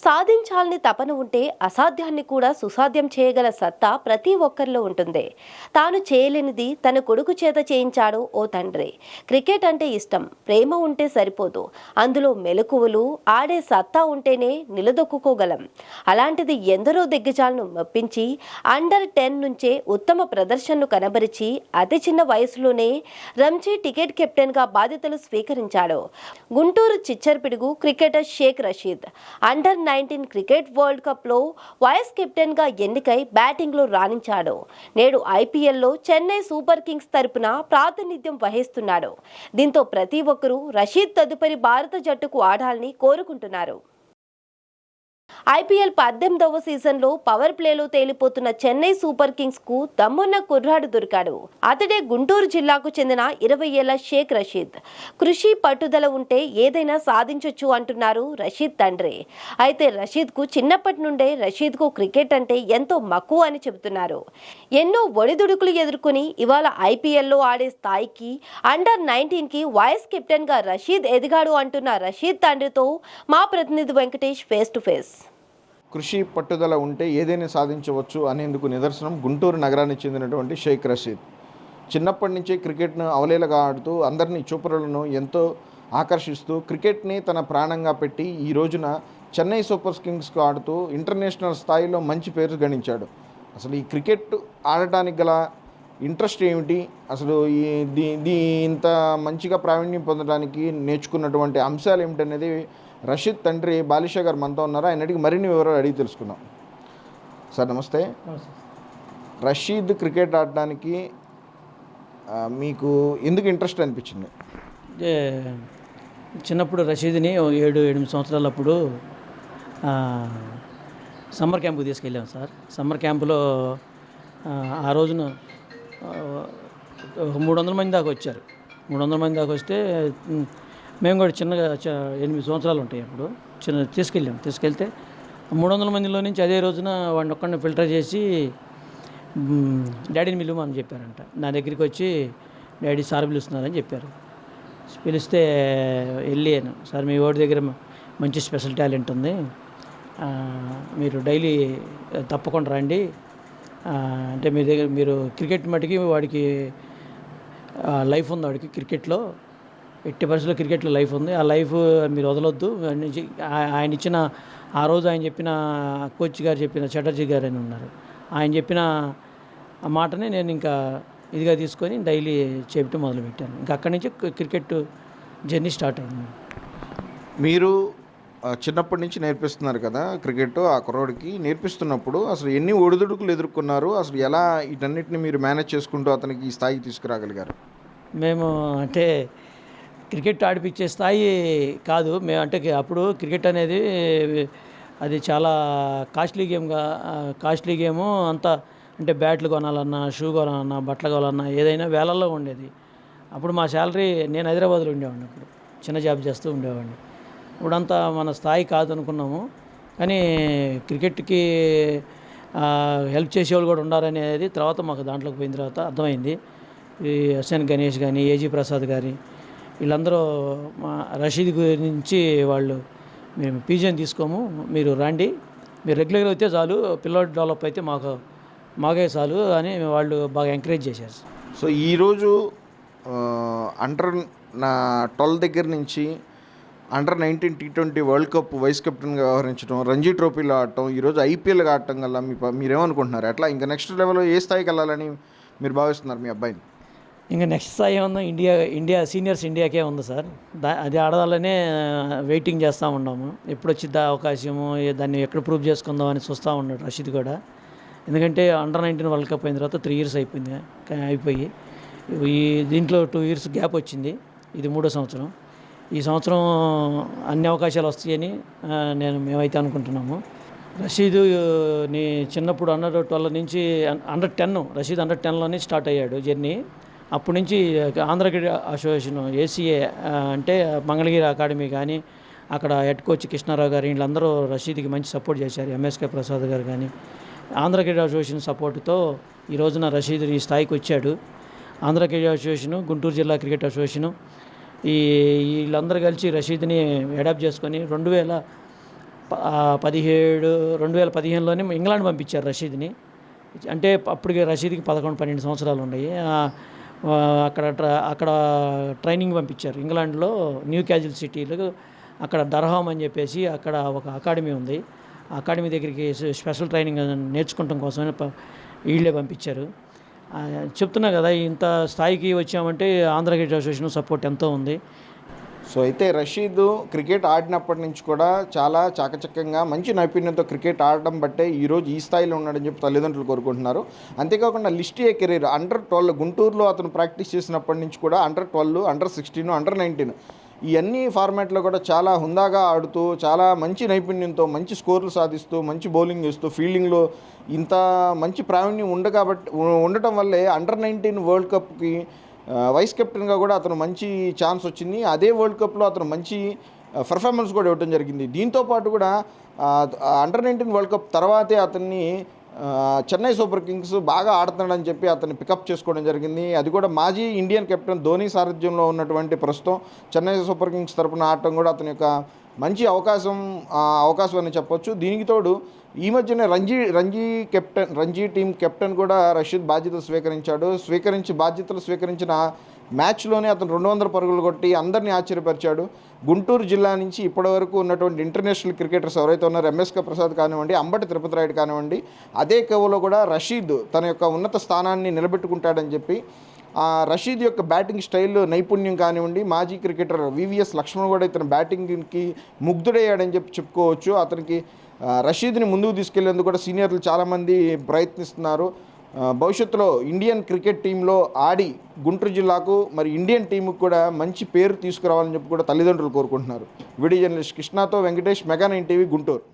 సాధించాలని తపన ఉంటే అసాధ్యాన్ని కూడా సుసాధ్యం చేయగల సత్తా ప్రతి ఒక్కరిలో ఉంటుంది. తాను చేయలేనిది తన కొడుకు చేత చేయించాడు ఓ తండ్రి. క్రికెట్ అంటే ఇష్టం, ప్రేమ ఉంటే సరిపోదు, అందులో మెలకువలు, ఆడే సత్తా ఉంటేనే నిలదొక్కుకోగలం. అలాంటిది ఎందరో దిగ్గజాలను మెప్పించి అండర్-10 నుంచే ఉత్తమ ప్రదర్శనను కనబరిచి అతి చిన్న వయసులోనే రంజీ టికెట్ కెప్టెన్గా బాధ్యతలు స్వీకరించాడు. గుంటూరు చిచ్చర్పిడుగు cricketer Shaik Rasheed under nineteen cricket world కప్లో వైస్ కెప్టెన్గా ఎన్నికై బ్యాటింగ్లో రాణించాడు. నేడు ఐపీఎల్లో చెన్నై సూపర్ కింగ్స్ తరపున ప్రాతినిధ్యం వహిస్తున్నాడు. దీంతో ప్రతి ఒక్కరూ రషీద్ తదుపరి భారత జట్టుకు ఆడాలని కోరుకుంటున్నారు. ఐపీఎల్ 18వ సీజన్లో పవర్ ప్లేలో తేలిపోతున్న చెన్నై సూపర్ కింగ్స్ కు దమ్మున్న కుర్రాడు దొరికాడు. అతడే గుంటూరు జిల్లాకు చెందిన 20 ఏళ్ల షేక్ రషీద్. కృషి, పట్టుదల ఉంటే ఏదైనా సాధించొచ్చు అంటున్నారు రషీద్ తండ్రి. అయితే రషీద్ కు చిన్నప్పటి నుండే రషీద్ కు క్రికెట్ అంటే ఎంతో మక్కువ అని చెబుతున్నారు. ఎన్నో ఒడిదుడుకులు ఎదుర్కొని ఇవాళ ఐపీఎల్లో ఆడే స్థాయికి అండర్-19 కి వైస్ కెప్టెన్ గా రషీద్ ఎదిగాడు అంటున్న రషీద్ తండ్రితో మా ప్రతినిధి వెంకటేష్ ఫేస్ టు ఫేస్. కృషి, పట్టుదల ఉంటే ఏదైనా సాధించవచ్చు అనేందుకు నిదర్శనం గుంటూరు నగరానికి చెందినటువంటి షేక్ రషీద్. చిన్నప్పటి నుంచే క్రికెట్ను అవలీలగా ఆడుతూ అందరినీ చూపరులను ఎంతో ఆకర్షిస్తూ క్రికెట్ని తన ప్రాణంగా పెట్టి ఈ రోజున చెన్నై సూపర్ కింగ్స్కు ఆడుతూ ఇంటర్నేషనల్ స్థాయిలో మంచి పేరు గణించాడు. అసలు ఈ క్రికెట్ ఆడటానికి గల ఇంట్రెస్ట్ ఏమిటి, అసలు ఇంత మంచిగా ప్రావీణ్యం పొందడానికి నేర్చుకున్నటువంటి అంశాలు ఏమిటనేది రషీద్ తండ్రి బాలిషా గారు మనతో ఉన్నారు. ఆయన అడిగి మరిన్ని వివరాలు అడిగి తెలుసుకుందాం. సార్ నమస్తే. రషీద్ క్రికెట్ ఆడడానికి మీకు ఎందుకు ఇంట్రెస్ట్ అనిపించింది? చిన్నప్పుడు రషీద్ని 7-8 సంవత్సరాలప్పుడు సమ్మర్ క్యాంపుకి తీసుకెళ్ళాం సార్. సమ్మర్ క్యాంపులో ఆ రోజున 300 మంది దాకా వచ్చారు. 300 మంది దాకా వస్తే మేము కూడా చిన్నగా 8 సంవత్సరాలు ఉంటాయి అప్పుడు తీసుకెళ్తే 300 మందిలో నుంచి అదే రోజున వాడిని ఒక్కడిని ఫిల్టర్ చేసి డాడీని పిలువమని చెప్పారంట. నా దగ్గరికి వచ్చి డాడీ సార్ పిలుస్తున్నారని చెప్పారు. పిలిస్తే వెళ్ళాను. సార్ మీ వాడి దగ్గర మంచి స్పెషల్ టాలెంట్ ఉంది, మీరు డైలీ తప్పకుండా రండి, అంటే మీ దగ్గర మీరు క్రికెట్ మటుకి వాడికి లైఫ్ ఉంది, వాడికి క్రికెట్లో ఎట్టి పరిస్థితుల్లో క్రికెట్లో లైఫ్ ఉంది, ఆ లైఫ్ మీరు వదలొద్దు. ఆయన ఇచ్చిన ఆ రోజు ఆయన చెప్పిన కోచ్ గారు చెప్పిన చటర్జీ గారు అని ఉన్నారు, ఆయన చెప్పిన ఆ మాటని నేను ఇంకా ఇదిగా తీసుకొని డైలీ చేయటం మొదలుపెట్టాను. ఇంకా అక్కడి నుంచి క్రికెట్ జర్నీ స్టార్ట్ అయింది. మీరు చిన్నప్పటి నుంచి నేర్పిస్తున్నారు కదా క్రికెట్, ఆ కుర్రోడికి నేర్పిస్తున్నప్పుడు అసలు ఎన్ని ఒడిదుడుకులు ఎదుర్కొన్నారు, అసలు ఎలా వీటన్నిటిని మీరు మేనేజ్ చేసుకుంటూ అతనికి ఈ స్థాయికి తీసుకురాగలిగారు? మేము అంటే క్రికెట్ ఆడిపించే స్థాయి కాదు మేము, అంటే అప్పుడు క్రికెట్ అనేది అది చాలా కాస్ట్లీ గేము. అంతా అంటే బ్యాట్లు కొనాలన్నా, షూ కొనాలన్నా, బట్టలు కొనాలన్నా ఏదైనా వేలల్లో ఉండేది. అప్పుడు మా శాలరీ, నేను హైదరాబాద్లో ఉండేవాడిని, అప్పుడు చిన్న జాబ్ చేస్తూ ఉండేవాడిని. ఇప్పుడంతా మన స్థాయి కాదు అనుకున్నాము, కానీ క్రికెట్కి హెల్ప్ చేసేవాళ్ళు కూడా ఉండాలనేది తర్వాత మాకు దాంట్లోకి పోయిన తర్వాత అర్థమైంది. ఈ ఎస్ఎన్ గణేష్ కానీ, ఏజీ ప్రసాద్ గారి వీళ్ళందరూ మా రషీద్ గురించి వాళ్ళు, మేము పీజీని తీసుకోము, మీరు రండి, మీరు రెగ్యులర్గా అయితే చాలు, పిల్లోడు డెవలప్ అయితే మాకే చాలు అని వాళ్ళు బాగా ఎంకరేజ్ చేశారు. సో ఈరోజు అండర్-12 దగ్గర నుంచి under-19 T20 world cup vice కెప్టెన్గా వ్యవహరించడం, రంజీ ట్రోఫీలో ఆడటం, ఈరోజు ఐపీఎల్గా ఆడటం వల్ల మీరేమనుకుంటున్నారు? ఎట్లా ఇంకా నెక్స్ట్ లెవెల్లో ఏ స్థాయికి వెళ్ళాలని మీరు భావిస్తున్నారు మీ అబ్బాయిని? ఇంకా నెక్స్ట్ స్థాయి ఏమన్నా ఇండియా సీనియర్స్ ఇండియాకే ఉంది సార్. అది ఆడదాలనే వెయిటింగ్ చేస్తూ ఉన్నాము. ఎప్పుడు వచ్చిద్దా అవకాశము, దాన్ని ఎక్కడ ప్రూవ్ చేసుకుందాం అని చూస్తూ ఉన్నాడు రషీద్ కూడా. ఎందుకంటే అండర్-19 వరల్డ్ కప్ అయిన తర్వాత 3 years అయిపోయి ఈ దీంట్లో 2 years గ్యాప్ వచ్చింది. ఇది 3వ సంవత్సరం. ఈ సంవత్సరం అన్ని అవకాశాలు వస్తాయని మేమైతే అనుకుంటున్నాము. రషీద్ని చిన్నప్పుడు అండర్-12 నుంచి అండర్-10 రషీద్ అండర్-10లోనే స్టార్ట్ అయ్యాడు జర్నీ. అప్పటి నుంచి ఆంధ్ర క్రికెట్ అసోసియేషన్ ఏసీఏ అంటే మంగళగిరి అకాడమీ కానీ, అక్కడ హెడ్ కోచ్ కృష్ణారావు గారు వీళ్ళందరూ రషీద్కి మంచి సపోర్ట్ చేశారు. ఎంఎస్కే ప్రసాద్ గారు కానీ, ఆంధ్ర క్రికెట్ అసోసియేషన్ సపోర్టుతో ఈ రోజున రషీద్ ఈ స్థాయికి వచ్చాడు. ఆంధ్ర క్రికెట్ అసోసియేషను, గుంటూరు జిల్లా క్రికెట్ అసోసియేషను వీళ్ళందరూ కలిసి రషీద్ని అడాప్ట్ చేసుకొని 2015లోనే ఇంగ్లాండ్ పంపించారు రషీద్ని. అంటే అప్పటికి రషీద్కి 11-12 సంవత్సరాలు ఉన్నాయి. అక్కడ ట్రైనింగ్ పంపించారు ఇంగ్లాండ్లో, న్యూ క్యాజిల్ సిటీలో. అక్కడ డర్హామ్ అని చెప్పేసి అక్కడ ఒక అకాడమీ ఉంది. ఆ అకాడమీ దగ్గరికి స్పెషల్ ట్రైనింగ్ నేర్చుకోవటం కోసమే వీళ్ళే పంపించారు. చెప్తున్నా కదా, ఇంత స్థాయికి వచ్చామంటే ఆంధ్ర క్రికెట్ అసోసియేషన్ సపోర్ట్ ఎంతో ఉంది. సో అయితే రషీద్ క్రికెట్ ఆడినప్పటి నుంచి కూడా చాలా చాకచక్యంగా మంచి నైపుణ్యంతో క్రికెట్ ఆడడం బట్టే ఈరోజు ఈ స్థాయిలో ఉన్నాడని చెప్పి తల్లిదండ్రులు కోరుకుంటున్నారు. అంతేకాకుండా లిస్ట్ ఏ కెరీర్ అండర్-12 గుంటూరులో అతను ప్రాక్టీస్ చేసినప్పటి నుంచి కూడా అండర్-12, అండర్-16, అండర్-19 ఈ అన్ని ఫార్మాట్లో కూడా చాలా హుందాగా ఆడుతూ చాలా మంచి నైపుణ్యంతో మంచి స్కోర్లు సాధిస్తూ మంచి బౌలింగ్ చేస్తూ ఫీల్డింగ్లో ఇంత మంచి ప్రావీణ్యం ఉండటం వల్లే అండర్-19 వరల్డ్ కప్కి వైస్ కెప్టెన్గా కూడా అతను మంచి ఛాన్స్ వచ్చింది. అదే వరల్డ్ కప్లో అతను మంచి పర్ఫార్మెన్స్ కూడా ఇవ్వడం జరిగింది. దీంతోపాటు కూడా అండర్-19 వరల్డ్ కప్ తర్వాతే అతన్ని చెన్నై సూపర్ కింగ్స్ బాగా ఆడుతున్నాడని చెప్పి అతన్ని పికప్ చేసుకోవడం జరిగింది. అది కూడా మాజీ ఇండియన్ కెప్టెన్ ధోని సారథ్యంలో ఉన్నటువంటి ప్రస్తుతం చెన్నై సూపర్ కింగ్స్ తరపున ఆడటం కూడా అతని యొక్క మంచి అవకాశం అని చెప్పొచ్చు. దీనికి తోడు ఈ మధ్యనే రంజీ టీం కెప్టెన్ కూడా రషీద్ బాధ్యతలు బాధ్యతలు స్వీకరించిన మ్యాచ్లోనే అతను 200 పరుగులు కొట్టి అందరినీ ఆశ్చర్యపరిచాడు. గుంటూరు జిల్లా నుంచి ఇప్పటివరకు ఉన్నటువంటి ఇంటర్నేషనల్ క్రికెటర్స్ ఎవరైతే ఉన్నారో ఎంఎస్కే ప్రసాద్ కానివ్వండి, అంబటి తిరుపతి రాయుడు కానివ్వండి, అదే కోవలో కూడా రషీద్ తన యొక్క ఉన్నత స్థానాన్ని నిలబెట్టుకుంటాడని చెప్పి రషీద్ యొక్క బ్యాటింగ్ స్టైల్ నైపుణ్యం కానివ్వండి, మాజీ క్రికెటర్ వివిఎస్ లక్ష్మణ్ కూడా ఇతను బ్యాటింగ్కి ముగ్ధుడయ్యాడని చెప్పి అతనికి రషీద్ని ముందుకు తీసుకెళ్లేందుకు కూడా సీనియర్లు చాలామంది ప్రయత్నిస్తున్నారు. భవిష్యత్తులో ఇండియన్ క్రికెట్ టీంలో ఆడి గుంటూరు జిల్లాకు మరి ఇండియన్ టీంకు కూడా మంచి పేరు తీసుకురావాలని చెప్పి కూడా తల్లిదండ్రులు కోరుకుంటున్నారు. వీడియో జర్నలిస్ట్ కృష్ణతో వెంకటేష్, మెగా 9 టీవీ, గుంటూరు.